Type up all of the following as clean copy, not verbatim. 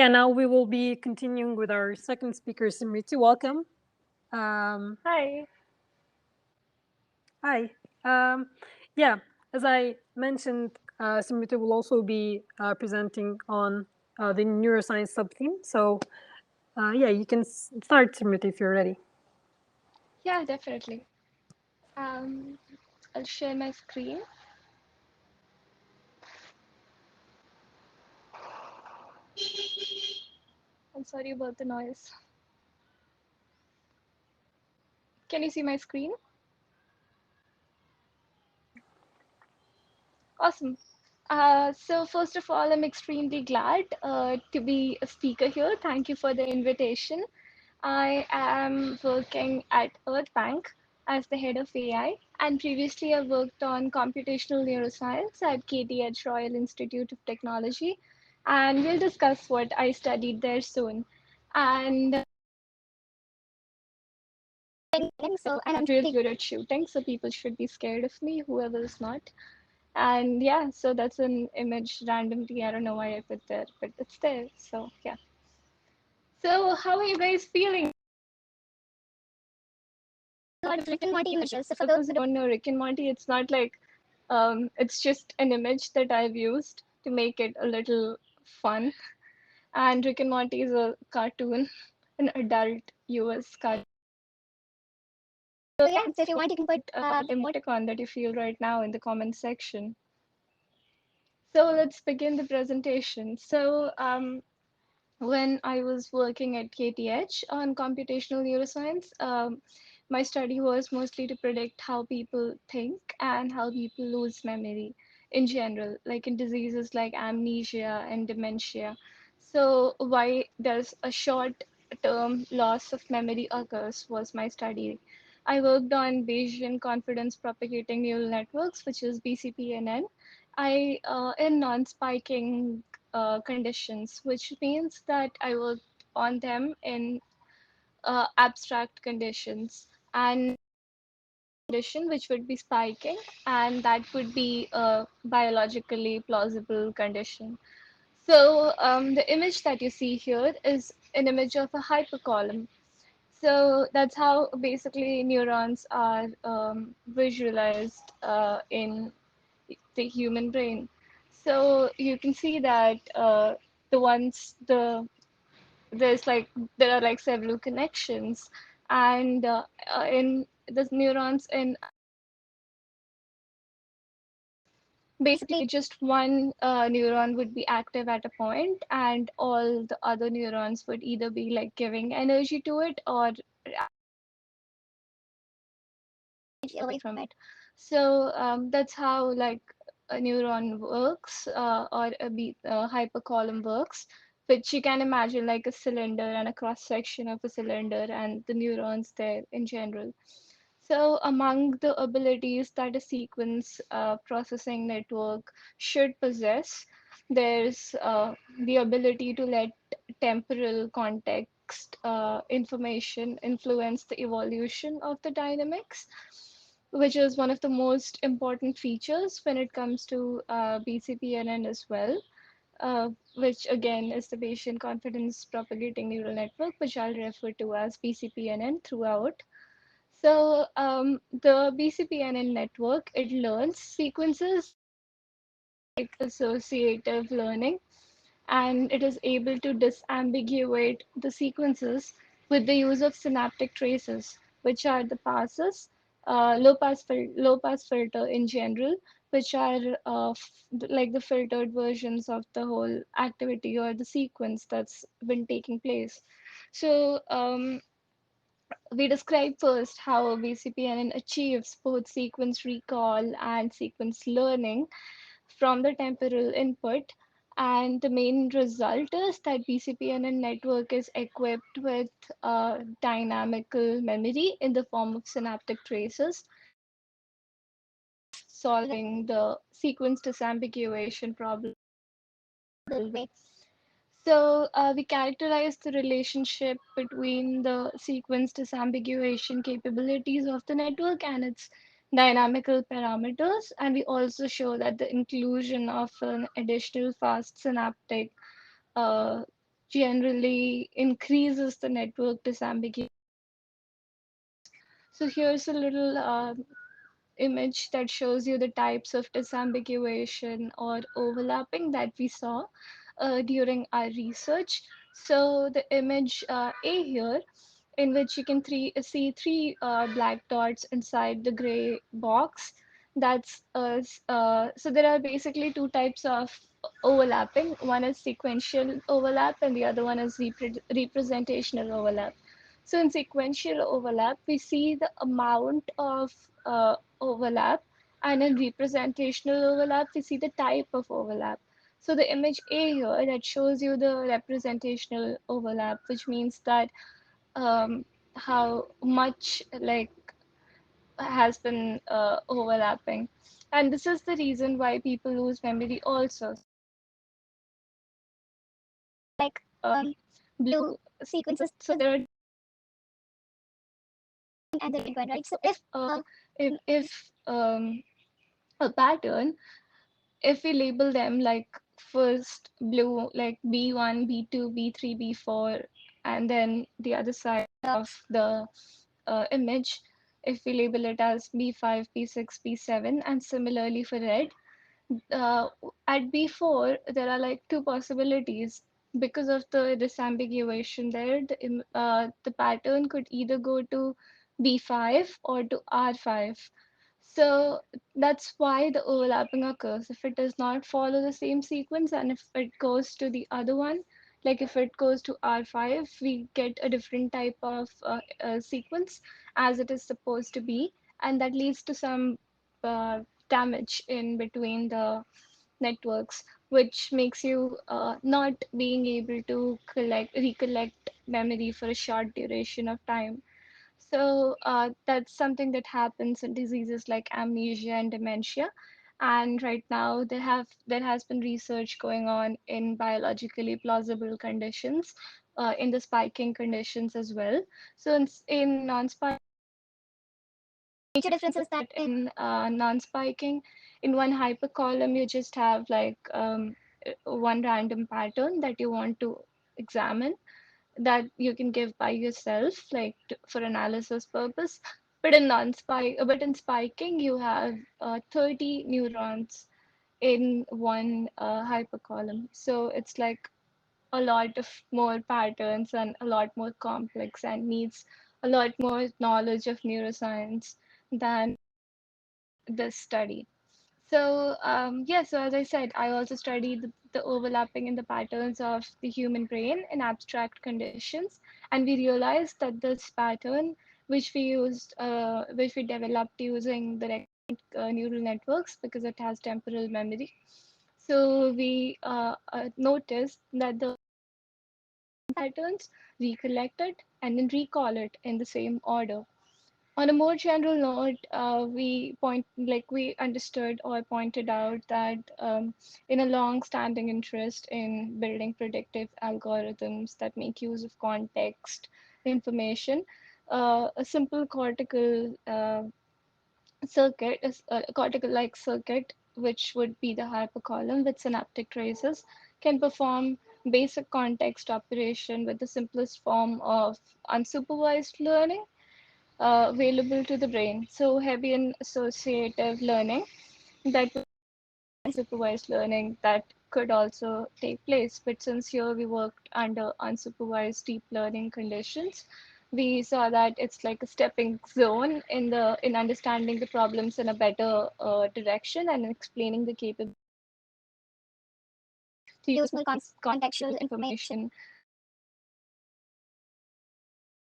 Yeah, now we will be continuing with our second speaker, Smriti. Welcome. Hi. Hi. Yeah, as I mentioned, Smriti will also be presenting on the neuroscience sub-theme. So, yeah, you can start, Smriti, if you're ready. Yeah, definitely. Um, I'll share my screen. I'm sorry about the noise. Can you see my screen? Awesome. So first of all, I'm extremely glad to be a speaker here. Thank you for the invitation. I am working at Earth Bank as the head of AI, and previously I worked on computational neuroscience at KTH Royal Institute of Technology, and we'll discuss what I studied there soon. And and I'm really good at shooting, so people should be scared of me, whoever is not. And yeah, so that's an image randomly. I don't know why I put there, but it's there. So yeah. So how are you guys feeling? A lot of Rick and Morty images. So for those who don't know Rick and Morty, it's not like it's just an image that I've used to make it a little fun. And Rick and Morty is a cartoon, an adult US cartoon. So yeah, so if you want, you can put emoticon that you feel right now in the comment section. So let's begin the presentation. So when I was working at KTH on computational neuroscience, my study was mostly to predict how people think and how people lose memory in general, like in diseases like amnesia and dementia. So why does a short-term loss of memory occurs was my study. I worked on Bayesian confidence propagating neural networks, which is BCPNN. I in non-spiking conditions, which means that I worked on them in abstract conditions and condition which would be spiking, and that would be a biologically plausible condition. So the image that you see here is an image of a hypercolumn. So that's how basically neurons are visualized in the human brain. So you can see that the ones the there's like there are like several connections, and in the neurons in basically just one neuron would be active at a point, and all the other neurons would either be like giving energy to it or away from it. So that's how like a neuron works, or a hypercolumn works, which you can imagine like a cylinder and a cross section of a cylinder and the neurons there in general. So among the abilities that a sequence processing network should possess, there's the ability to let temporal context information influence the evolution of the dynamics, which is one of the most important features when it comes to BCPNN as well, which again is the Bayesian confidence propagating neural network, which I'll refer to as BCPNN throughout. So the BCPNN network, it learns sequences like associative learning, and it is able to disambiguate the sequences with the use of synaptic traces, which are the passes, low pass filter in general, which are like the filtered versions of the whole activity or the sequence that's been taking place. So we describe first how BCPNN achieves both sequence recall and sequence learning from the temporal input. And the main result is that BCPNN network is equipped with dynamical memory in the form of synaptic traces, solving the sequence disambiguation problem. So we characterize the relationship between the sequence disambiguation capabilities of the network and its dynamical parameters. And we also show that the inclusion of an additional fast synaptic uh, generally increases the network disambiguation. So here's a little image that shows you the types of disambiguation or overlapping that we saw during our research. So the image A here, in which you can see three black dots inside the gray box. So there are basically two types of overlapping. One is sequential overlap, and the other one is representational overlap. So in sequential overlap, we see the amount of overlap, and in representational overlap, we see the type of overlap. So the image A here that shows you the representational overlap, which means that how much like has been overlapping. And this is the reason why people lose memory also. Like blue sequences, so there are at the red one, right? So if a pattern, if we label them like first blue, like B1, B2, B3, B4, and then the other side of the image, if we label it as B5, B6, B7, and similarly for red, uh, at B4, there are like two possibilities. Because of the disambiguation there, the pattern could either go to B5 or to R5. So that's why the overlapping occurs. If it does not follow the same sequence, and if it goes to the other one, like if it goes to R5, we get a different type of sequence as it is supposed to be, and that leads to some damage in between the networks, which makes you not being able to recollect memory for a short duration of time. So that's something that happens in diseases like amnesia and dementia. And right now there has been research going on in biologically plausible conditions, in the spiking conditions as well. So in non-spiking, major difference is that in non-spiking, in one hypercolumn, you just have like one random pattern that you want to examine, that you can give by yourself, like for analysis purpose. But in spiking, you have 30 neurons in one hypercolumn. So it's like a lot of more patterns and a lot more complex and needs a lot more knowledge of neuroscience than this study. So yeah, so as I said, I also studied the overlapping in the patterns of the human brain in abstract conditions, and we realized that this pattern, which we developed using the neural networks because it has temporal memory. So we noticed that the patterns recollect it and then recall it in the same order. On a more general note, we understood or pointed out that in a long-standing interest in building predictive algorithms that make use of context information, a simple cortical circuit is a cortical-like circuit, which would be the hypercolumn with synaptic traces, can perform basic context operation with the simplest form of unsupervised learning available to the brain. So Hebbian associative learning, that supervised learning that could also take place. But since here we worked under unsupervised deep learning conditions, we saw that it's like a stepping zone in understanding the problems in a better direction and explaining the capability to use more contextual information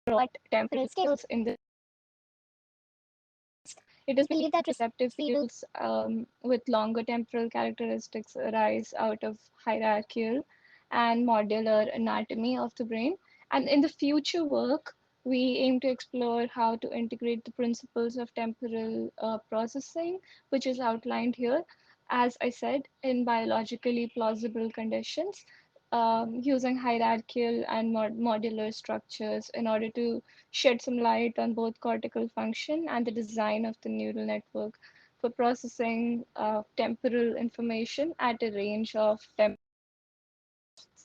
at temporal scales in the. It is believed that receptive fields with longer temporal characteristics arise out of hierarchical and modular anatomy of the brain. And in the future work, we aim to explore how to integrate the principles of temporal processing, which is outlined here, as I said, in biologically plausible conditions, using hierarchical and modular structures in order to shed some light on both cortical function and the design of the neural network for processing temporal information at a range of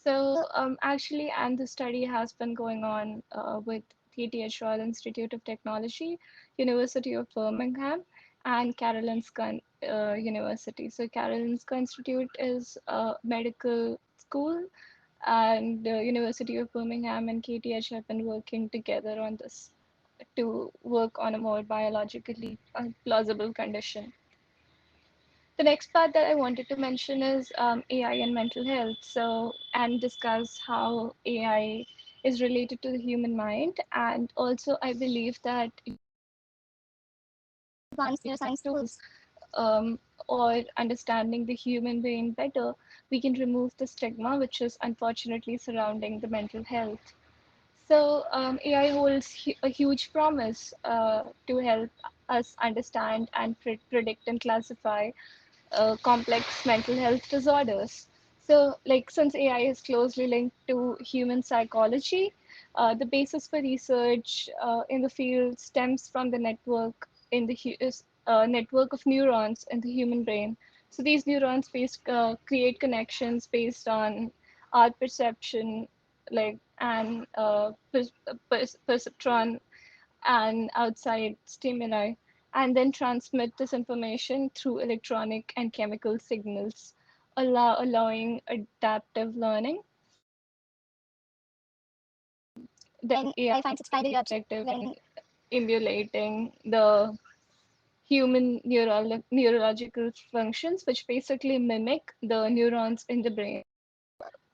Actually, and the study has been going on with TTH Royal Institute of Technology, University of Birmingham, and Karolinska University. So Karolinska Institute is a medical school, and University of Birmingham and KTH have been working together on this to work on a more biologically plausible condition. The next part that I wanted to mention is AI and mental health. So, and discuss how AI is related to the human mind. And also, I believe that advanced neuroscience tools um, or understanding the human brain better, we can remove the stigma which is unfortunately surrounding the mental health. So, AI holds a huge promise to help us understand and predict and classify complex mental health disorders. So, like, since AI is closely linked to human psychology, the basis for research in the field stems from the network of neurons in the human brain. So these neurons create connections based on our perception, like, and perceptron and outside stimuli, and then transmit this information through electronic and chemical signals, allowing adaptive learning. Then AI finds its primary objective in emulating the human neurological functions, which basically mimic the neurons in the brain.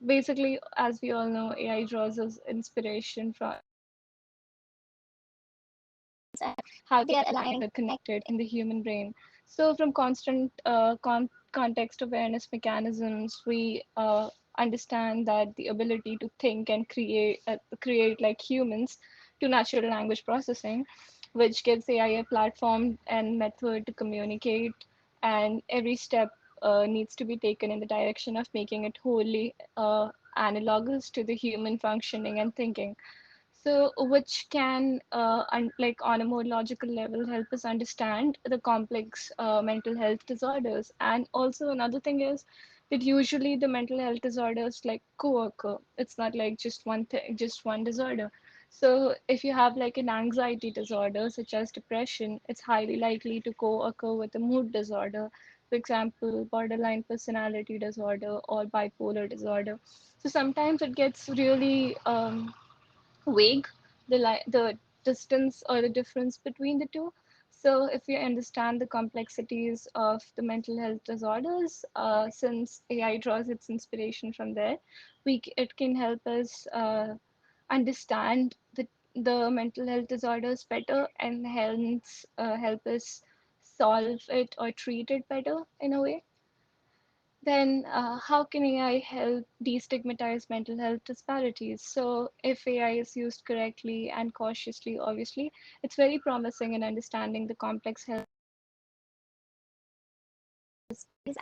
Basically, as we all know, AI draws us inspiration from how they are aligned or connected in the human brain. So, from constant context awareness mechanisms, we understand that the ability to think and create like humans to natural language processing, which gives AI a platform and method to communicate, and every step needs to be taken in the direction of making it wholly analogous to the human functioning and thinking. So which can like on a more logical level help us understand the complex mental health disorders. And also another thing is that usually the mental health disorders like co-occur. It's not like just one thing, just one disorder. So if you have like an anxiety disorder such as depression, it's highly likely to co-occur with a mood disorder, for example borderline personality disorder or bipolar disorder. So sometimes it gets really vague, the distance or the difference between the two. So if we understand the complexities of the mental health disorders, since AI draws its inspiration from there, it can help us understand the mental health disorders better, and hence help us solve it or treat it better in a way. Then how can AI help destigmatize mental health disparities? So if AI is used correctly and cautiously, obviously, it's very promising in understanding the complex health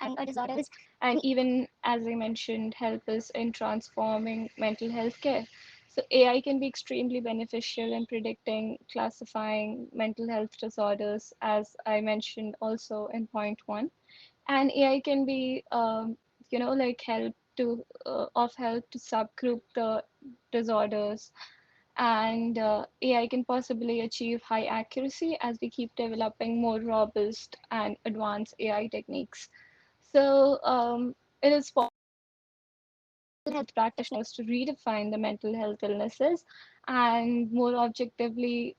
and disorders, and even, as I mentioned, help us in transforming mental health care. So AI can be extremely beneficial in predicting, classifying mental health disorders, as I mentioned also in point one. And AI can be, like help to subgroup the disorders, and AI can possibly achieve high accuracy as we keep developing more robust and advanced AI techniques. So it is for health practitioners to redefine the mental health illnesses and more objectively,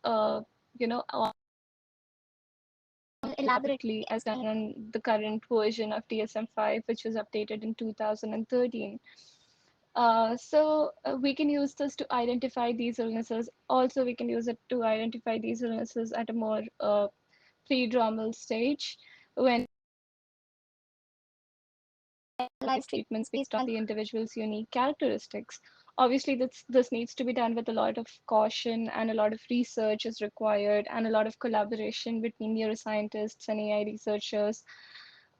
uh, you know, elaborately as done on the current version of DSM-5, which was updated in 2013. We can use this to identify these illnesses. Also, we can use it to identify these illnesses at a more pre-dromal stage when life treatments based on the individual's unique characteristics. Obviously, this needs to be done with a lot of caution, and a lot of research is required, and a lot of collaboration between neuroscientists and AI researchers.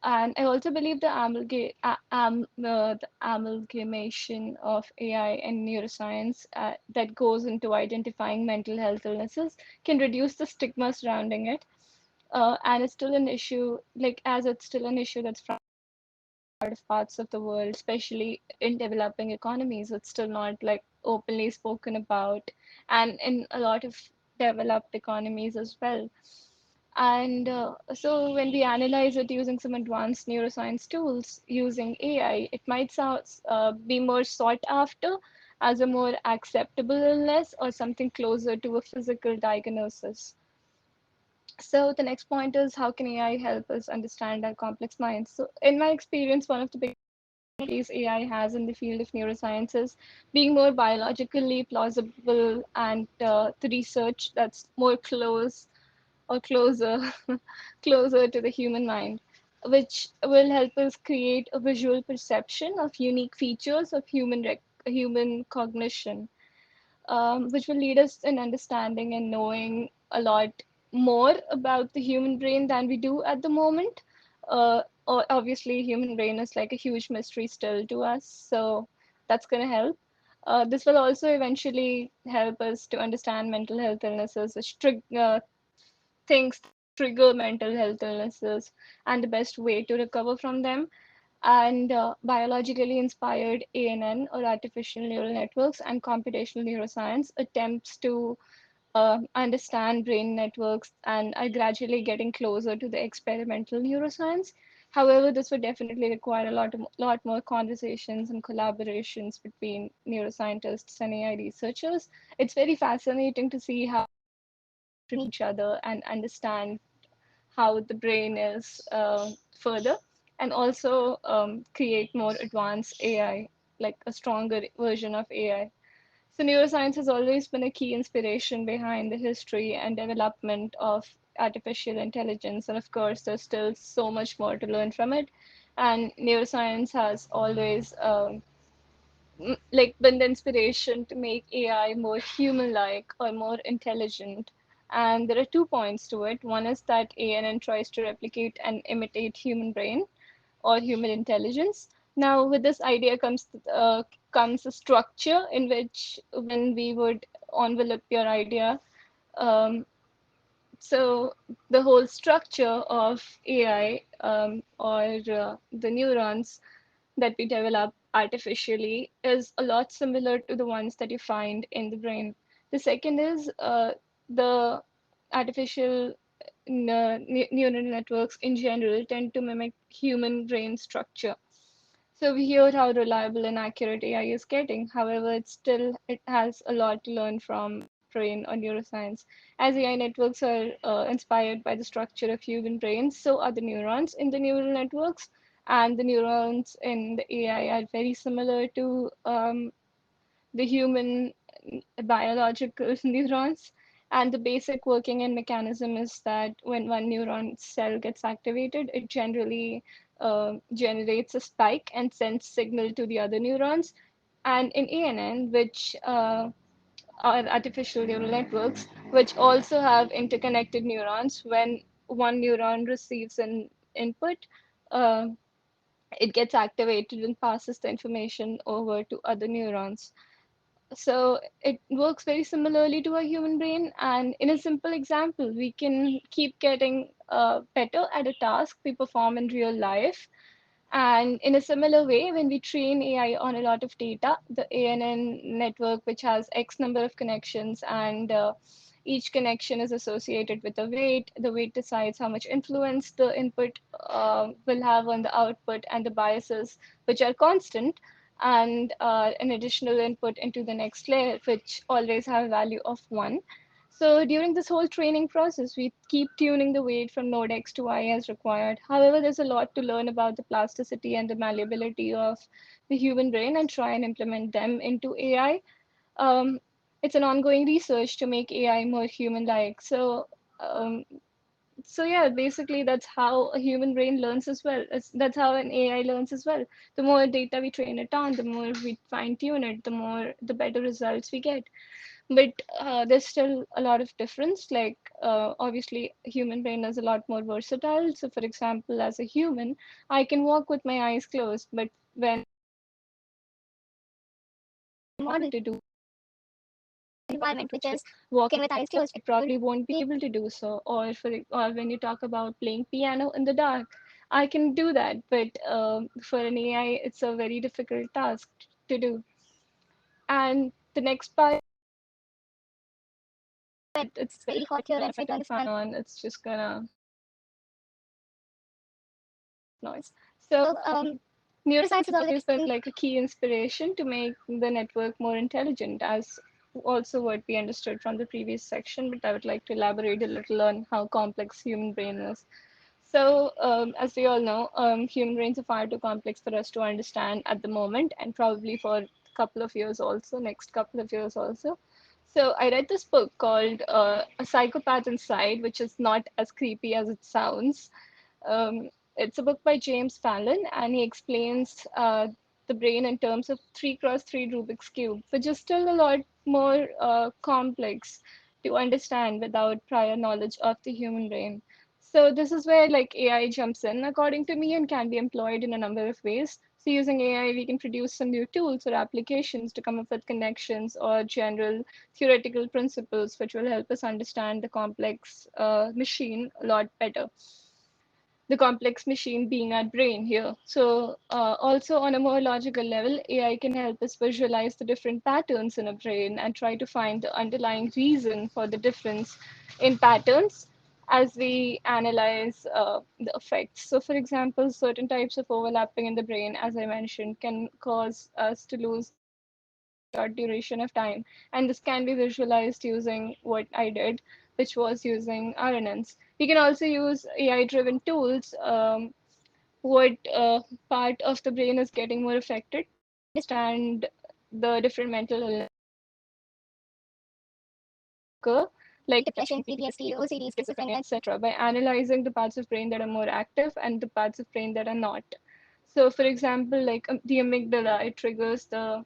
And I also believe the amalgamation of AI and neuroscience that goes into identifying mental health illnesses can reduce the stigma surrounding it. And it's still an issue, like as it's still an issue that's lot of parts of the world, especially in developing economies. It's still not like openly spoken about, and in a lot of developed economies as well. And so when we analyze it using some advanced neuroscience tools using AI, it might be more sought after as a more acceptable illness or something closer to a physical diagnosis. So the next point is, how can AI help us understand our complex minds? So in my experience, one of the biggest opportunities AI has in the field of neuroscience is being more biologically plausible, and the research that's more close or closer closer to the human mind, which will help us create a visual perception of unique features of human cognition, which will lead us in understanding and knowing a lot more about the human brain than we do at the moment. Obviously, human brain is like a huge mystery still to us, so that's going to help. This will also eventually help us to understand mental health illnesses, which things trigger mental health illnesses, and the best way to recover from them. And biologically inspired ANN, or artificial neural networks, and computational neuroscience attempts to understand brain networks and are gradually getting closer to the experimental neuroscience. However, this would definitely require lot more conversations and collaborations between neuroscientists and AI researchers. It's very fascinating to see how from each other and understand how the brain is further, and also create more advanced AI, like a stronger version of AI. So neuroscience has always been a key inspiration behind the history and development of artificial intelligence. And of course, there's still so much more to learn from it. And neuroscience has always like been the inspiration to make AI more human-like or more intelligent. And there are 2 points to it. One is that ANN tries to replicate and imitate human brain or human intelligence. Now, with this idea comes a structure in which, when we would envelop your idea, um, so the whole structure of AI, or the neurons that we develop artificially, is a lot similar to the ones that you find in the brain. The second is the artificial neural networks in general tend to mimic human brain structure. So we hear how reliable and accurate AI is getting. However, it has a lot to learn from brain or neuroscience. As AI networks are inspired by the structure of human brains, so are the neurons in the neural networks, and the neurons in the AI are very similar to the human biological neurons. And the basic working and mechanism is that when one neuron cell gets activated, it generally generates a spike and sends signal to the other neurons. And in ANN, which are artificial neural networks, which also have interconnected neurons, when one neuron receives an input, uh, it gets activated and passes the information over to other neurons. So it works very similarly to a human brain. And in a simple example, we can keep getting better at a task we perform in real life. And in a similar way, when we train AI on a lot of data, the ANN network, which has X number of connections, and each connection is associated with a weight. The weight decides how much influence the input will have on the output, and the biases, which are constant, and an additional input into the next layer, which always have a value of 1. So during this whole training process, we keep tuning the weight from node X to Y as required. However, there's a lot to learn about the plasticity and the malleability of the human brain and try and implement them into AI. Um, it's an ongoing research to make AI more human-like. Um, so yeah, basically that's how a human brain learns as well. That's how an AI learns as well. The more data we train it on, the more we fine tune it, the better results we get. But there's still a lot of difference. Like obviously, human brain is a lot more versatile. So for example, as a human, I can walk with my eyes closed, but when model to do environment, which is walking with eyes closed, it probably won't be able to do so. Or when you talk about playing piano in the dark, I can do that, but for an AI, it's a very difficult task to do. And the next part, it's very hot here, and if I turn the fan on, it's just gonna noise. So neuroscience has always been like a key inspiration to make the network more intelligent, as also what we understood from the previous section, but I would like to elaborate a little on how complex human brain is. So, as we all know, human brains are far too complex for us to understand at the moment, and probably for a couple of years also, next couple of years also. So, I read this book called A Psychopath Inside, which is not as creepy as it sounds. Um, it's a book by James Fallon, and he explains the brain in terms of 3 cross 3 Rubik's Cube, which is still a lot more complex to understand without prior knowledge of the human brain. So this is where like AI jumps in, according to me, and can be employed in a number of ways. So using AI, we can produce some new tools or applications to come up with connections or general theoretical principles, which will help us understand the complex machine a lot better, the complex machine being our brain here. So also on a more logical level, AI can help us visualize the different patterns in a brain and try to find the underlying reason for the difference in patterns as we analyze the effects. So for example, certain types of overlapping in the brain, as I mentioned, can cause us to lose attention for a short duration of time. And this can be visualized using what I did, which was using RNNs. We can also use AI-driven tools. What part of the brain is getting more affected to understand the different mental illnesses that occur, like depression, PTSD, OCD, schizophrenia, etc., by analyzing the parts of brain that are more active and the parts of brain that are not. So, for example, like the amygdala, it triggers the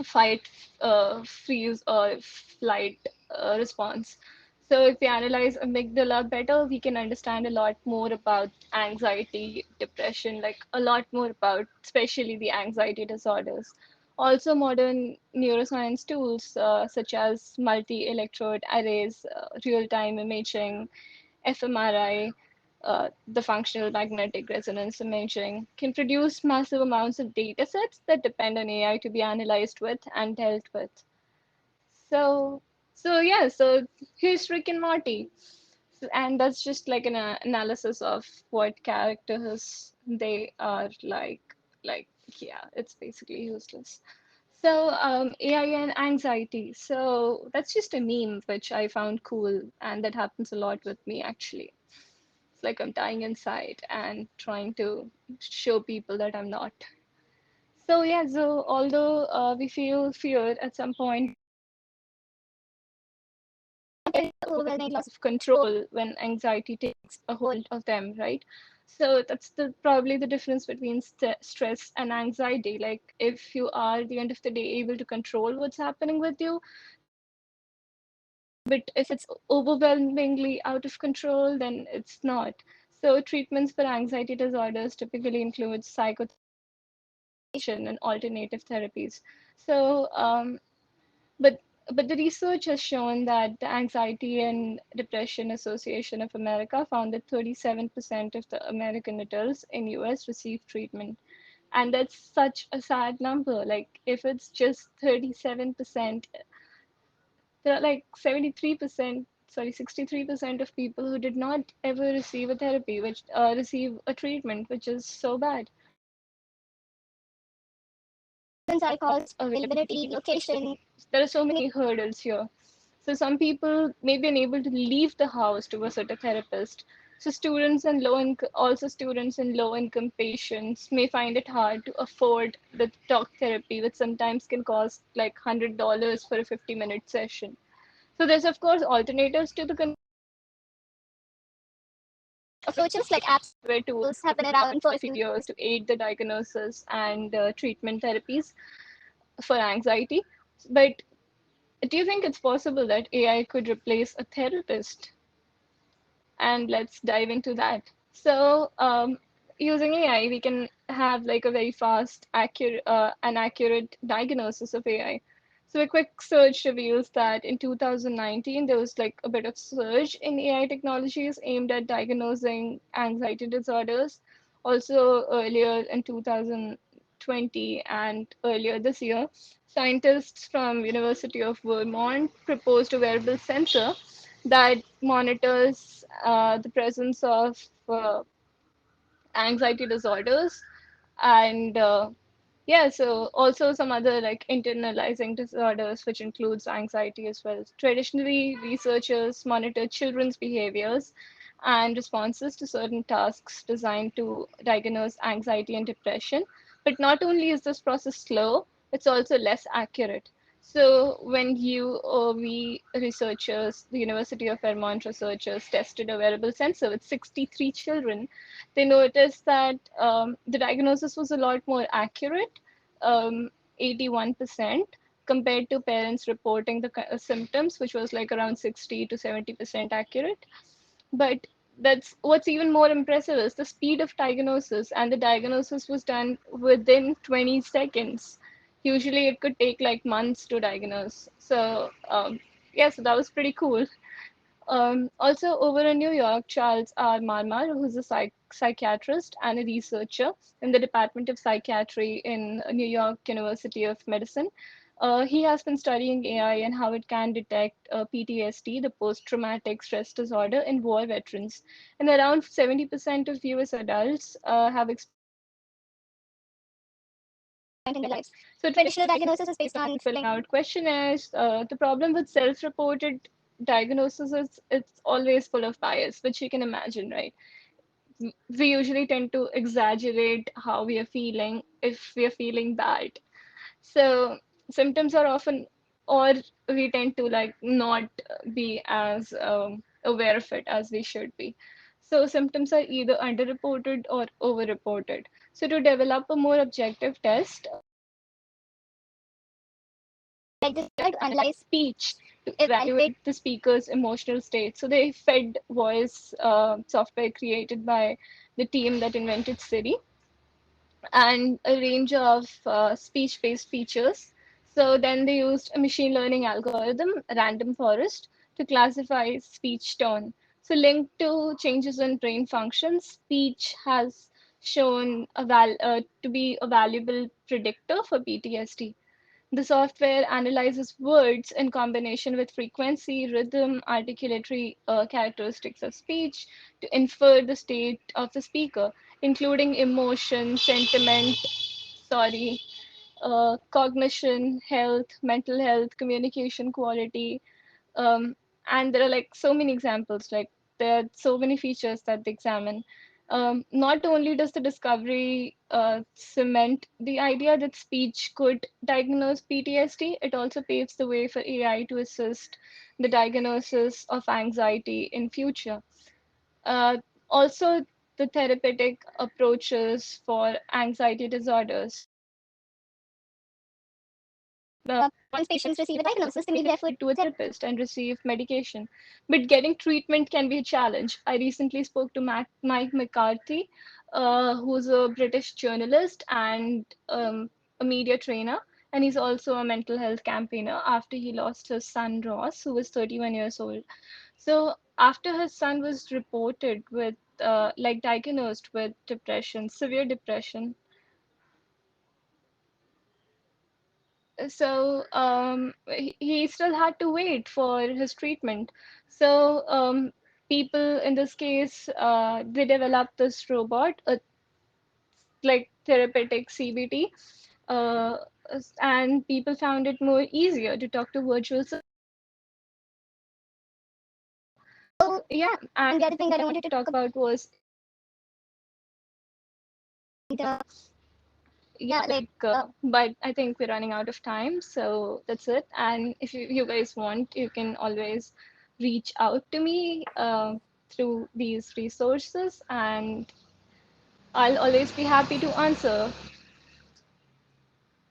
fight, freeze, or flight response. So if we analyze amygdala better, we can understand a lot more about anxiety, depression, like a lot more about especially the anxiety disorders. Also, modern neuroscience tools such as multi-electrode arrays, real-time imaging, fMRI, the functional magnetic resonance imaging, can produce massive amounts of data sets that depend on AI to be analyzed with and dealt with. So, so here's Rick and Morty. And that's just like an analysis of what characters they are like. Like, yeah, it's basically useless. So, AI and anxiety. So, that's just a meme which I found cool, and that happens a lot with me actually. It's like I'm dying inside and trying to show people that I'm not. So yeah, so although we feel fear at some point, overwhelming loss of control when anxiety takes a hold of them, right? So that's the probably the difference between stress and anxiety. Like if you are at the end of the day able to control what's happening with you, then it's fine. But if it's overwhelmingly out of control, then it's not. So treatments for anxiety disorders typically include psychotherapy, medication, and alternative therapies. So, but but the research has shown that the Anxiety and Depression Association of America found that 37% of the American adults in US receive treatment. And that's such a sad number. Like if it's just 37%, there are like 73%, sorry, 63% of people who did not ever receive a therapy, which receive a treatment, which is so bad. Reasons are cost, availability, location. There are so many hurdles here. So some people may be unable to leave the house to visit a therapist. So students and also students in low income patients may find it hard to afford the talk therapy, which sometimes can cost like $100 for a 50-minute session. So there's of course alternatives to the approaches like apps, software tools have been around for a few years to aid the diagnosis and treatment therapies for anxiety. But do you think it's possible that AI could replace a therapist? And let's dive into that. So, using AI, we can have like a very fast, accurate diagnosis of AI. So a quick search reveals that in 2019, there was like a bit of surge in AI technologies aimed at diagnosing anxiety disorders. Also, earlier in 2020 and earlier this year, scientists from University of Vermont proposed a wearable sensor that monitors the presence of anxiety disorders and yeah, so also some other like internalizing disorders, which includes anxiety as well. Traditionally, researchers monitor children's behaviors and responses to certain tasks designed to diagnose anxiety and depression. But not only is this process slow, it's also less accurate. So when we researchers, the University of Vermont researchers tested a wearable sensor with 63 children, they noticed that the diagnosis was a lot more accurate, 81%, compared to parents reporting the symptoms, which was like around 60 to 70% accurate. But that's what's even more impressive is the speed of diagnosis, and the diagnosis was done within 20 seconds. Usually, it could take like months to diagnose. So, yeah, so that was pretty cool. Also, over in New York, Charles R. Marmar, who's a psychiatrist and a researcher in the Department of Psychiatry in New York University of Medicine, he has been studying AI and how it can detect PTSD, the post-traumatic stress disorder, in war veterans. And around 70% of US adults have experienced PTSD at some point in their lives. So traditional diagnosis is based on filling out questionnaires. The problem with self-reported diagnosis is it's always full of bias, which you can imagine, right? We usually tend to exaggerate how we are feeling if we are feeling bad. So symptoms are often, or we tend to like not be as aware of it as we should be. So symptoms are either underreported or overreported. So to develop a more objective test, like this try to analyze speech to evaluate the speaker's emotional state. So they fed voice software created by the team that invented Siri and a range of speech-based features. So then they used a machine learning algorithm, random forest, to classify speech tone. So linked to changes in brain function, speech has shown to be a valuable predictor for PTSD. The software analyzes words in combination with frequency, rhythm, articulatory characteristics of speech to infer the state of the speaker, including emotion, sentiment, sorry, cognition, health, mental health, communication quality, um, and there are like so many examples, like there are so many features that they examine. Not only does the discovery cement the idea that speech could diagnose PTSD, it also paves the way for AI to assist the diagnosis of anxiety in future. Uh, Also, the therapeutic approaches for anxiety disorders. Once patients receive a diagnosis, they may be referred to a therapist and receive medication. But getting treatment can be a challenge. I recently spoke to Mike McCarthy, who's a British journalist and a media trainer, and he's also a mental health campaigner after he lost his son Ross, who was 31 years old. So after his son was reported with, like, diagnosed with depression, severe depression, so he still had to wait for his treatment. So people in this case, they developed this robot, like therapeutic CBT, uh, and people found it more easier to talk to virtual. So yeah, and the other thing that I wanted to talk about was and yeah, but I think we're running out of time, so that's it. And if you guys want, you can always reach out to me through these resources, and I'll always be happy to answer.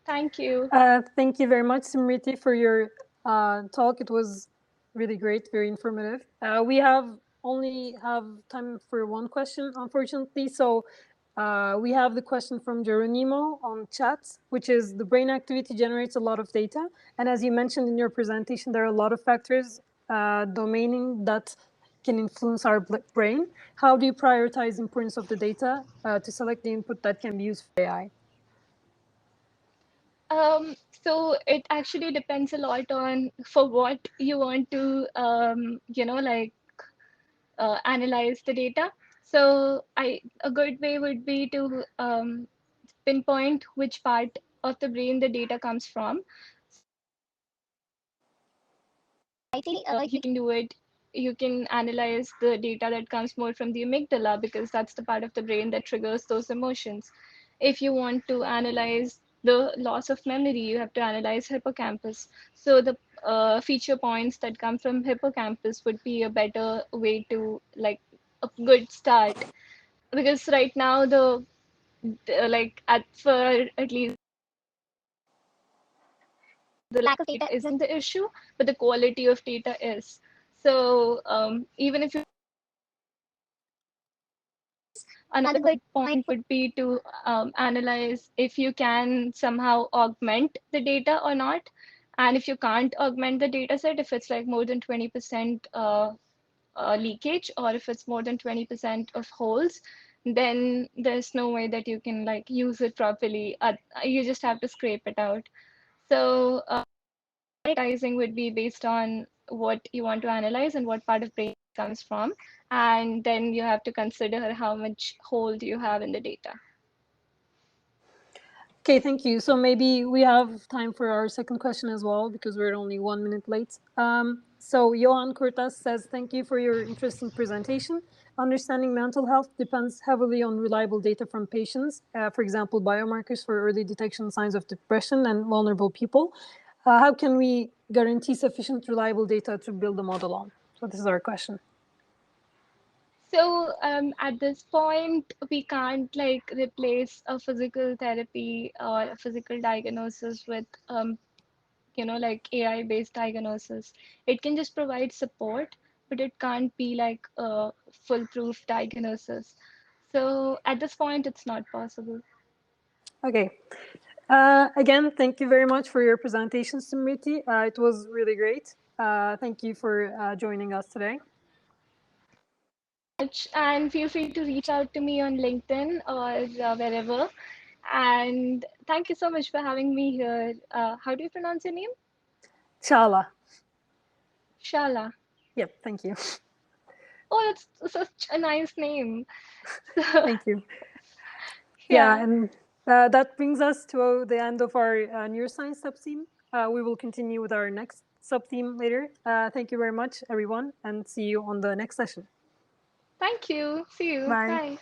Thank you. Thank you very much, Smriti, for your talk. It was really great, very informative. We have only have time for one question, unfortunately. So we have the question from Geronimo on chat, which is the brain activity generates a lot of data. And as you mentioned in your presentation, there are a lot of factors domaining that can influence our brain. How do you prioritize importance of the data to select the input that can be used for AI? So it actually depends a lot on for what you want to, analyze the data. So a good way would be to pinpoint which part of the brain the data comes from. You can do it. You can analyze the data that comes more from the amygdala because that's the part of the brain that triggers those emotions. If you want to analyze the loss of memory, you have to analyze hippocampus. So the feature points that come from hippocampus would be a better way to like a good start because right now like at for at least the lack of data isn't the issue, but the quality of data is. So even if you another good point would be to analyze if you can somehow augment the data or not. And if you can't augment the data set, if it's like more than 20% leakage or if it's more than 20% of holes, then there's no way that you can like use it properly. You just have to scrape it out. So prioritizing would be based on what you want to analyze and what part of brain it comes from. And then you have to consider how much hold you have in the data. Okay, thank you. So maybe we have time for our second question as well because we're only 1 minute late. So Johan Cortas says, thank you for your interesting presentation. Understanding mental health depends heavily on reliable data from patients, for example, biomarkers for early detection signs of depression and vulnerable people. How can we guarantee sufficient reliable data to build a model on? So this is our question. So at this point, we can't like replace a physical therapy or a physical diagnosis with like AI-based diagnosis. It can just provide support, but it can't be like a foolproof diagnosis. So at this point, it's not possible. Okay. Again, thank you very much for your presentation, Smriti. It was really great. Thank you for joining us today. And feel free to reach out to me on LinkedIn or wherever. And thank you so much for having me here. How do you pronounce your name? Chala. Shala. Yep, thank you. Oh, that's such a nice name. Thank you. Yeah, Yeah. and that brings us to the end of our neuroscience sub-theme. We will continue with our next sub-theme later. Thank you very much, everyone, and see you on the next session. Thank you. See you. Bye. Bye.